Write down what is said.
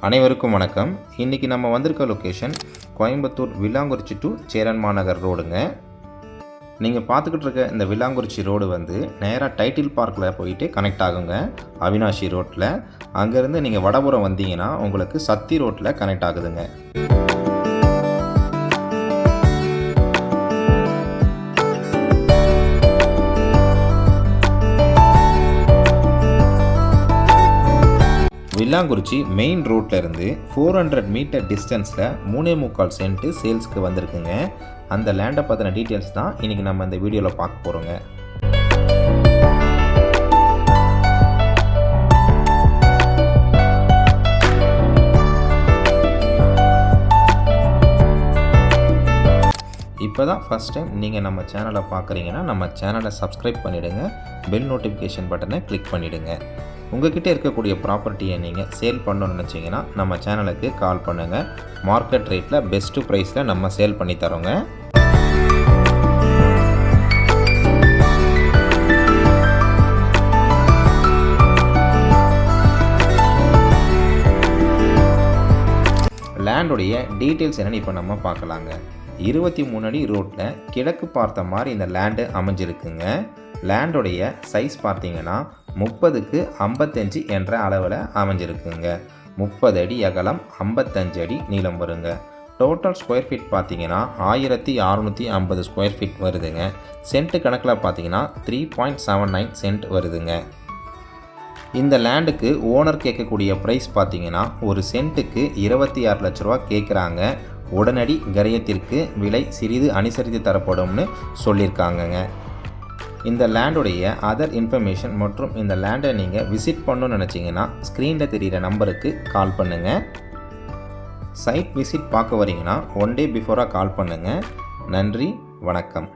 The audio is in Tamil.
அனைவருக்கும் வணக்கம். இன்றைக்கி நம்ம வந்திருக்க லொக்கேஷன் கோயம்புத்தூர் வில்லாங்குறிச்சி டு சேரன் மாநகர் ரோடுங்க. நீங்கள் பார்த்துக்கிட்டு இருக்க இந்த வில்லாங்குறிச்சி ரோடு நேராக டைட்டில் பார்க்கில் போயிட்டு கனெக்ட் ஆகுங்க. அவினாஷி ரோட்டில் அங்கேருந்து நீங்கள் வடபுறம் வந்தீங்கன்னா உங்களுக்கு சத்தி ரோட்டில் கனெக்ட் ஆகுதுங்க. வில்லாங்குறிச்சி மெயின் ரோட்டில் இருந்து 400 மீட்டர் டிஸ்டன்ஸில் 3.25 சென்ட் சேல்ஸுக்கு வந்திருக்குங்க. அந்த லேண்டை பற்றின டீட்டெயில்ஸ் தான் இன்றைக்கி நம்ம இந்த வீடியோவில் பார்க்க போகிறோங்க. இப்போ தான் ஃபஸ்ட் டைம் நீங்கள் நம்ம சேனலை பார்க்குறீங்கன்னா நம்ம சேனலை சப்ஸ்கிரைப் பண்ணிவிடுங்க. பெல் நோட்டிஃபிகேஷன் பட்டனை கிளிக் பண்ணிவிடுங்க. உங்கள்கிட்ட இருக்கக்கூடிய ப்ராப்பர்ட்டியை நீங்கள் சேல் பண்ணணும்னு நினச்சிங்கன்னா நம்ம சேனலுக்கு கால் பண்ணுங்கள். மார்க்கெட் ரேட்டில் பெஸ்ட்டு ப்ரைஸில் நம்ம சேல் பண்ணி தரோங்க. லேண்டுடைய டீட்டெயில்ஸ் என்னென்னு இப்போ நம்ம பார்க்கலாங்க. 23 அடி ரோட்டில் கிழக்கு பார்த்த மாதிரி இந்த லேண்டு அமைஞ்சிருக்குங்க. லேண்டுடைய சைஸ் பார்த்தீங்கன்னா 30க்கு 55 என்ற அளவில் அமைஞ்சிருக்குங்க. 30 அடி அகலம், 55 அடி நீளம் வருங்க. டோட்டல் ஸ்கொயர் ஃபீட் பார்த்தீங்கன்னா 1650 ஸ்கொயர் ஃபீட் வருதுங்க. சென்ட் கணக்கில் பார்த்தீங்கன்னா 3.79 சென்ட் வருதுங்க. இந்த லேண்டுக்கு ஓனர் கேட்கக்கூடிய ப்ரைஸ் பார்த்தீங்கன்னா ஒரு சென்ட்டுக்கு 26 லட்ச ரூபா கேட்குறாங்க. உடனடி கரையத்திற்கு விலை சிறிது அனுசரித்து தரப்படும்னு சொல்லியிருக்காங்கங்க. இந்த லேண்டுடைய அதர் இன்ஃபர்மேஷன் மற்றும் இந்த லேண்டை நீங்கள் விசிட் பண்ணணும்னு நினச்சிங்கன்னா ஸ்க்ரீனில் தெரிகிற நம்பருக்கு கால் பண்ணுங்கள். சைட் விசிட் பார்க்க வரீங்கன்னா 1 டே பிஃபோராக கால் பண்ணுங்கள். நன்றி, வணக்கம்.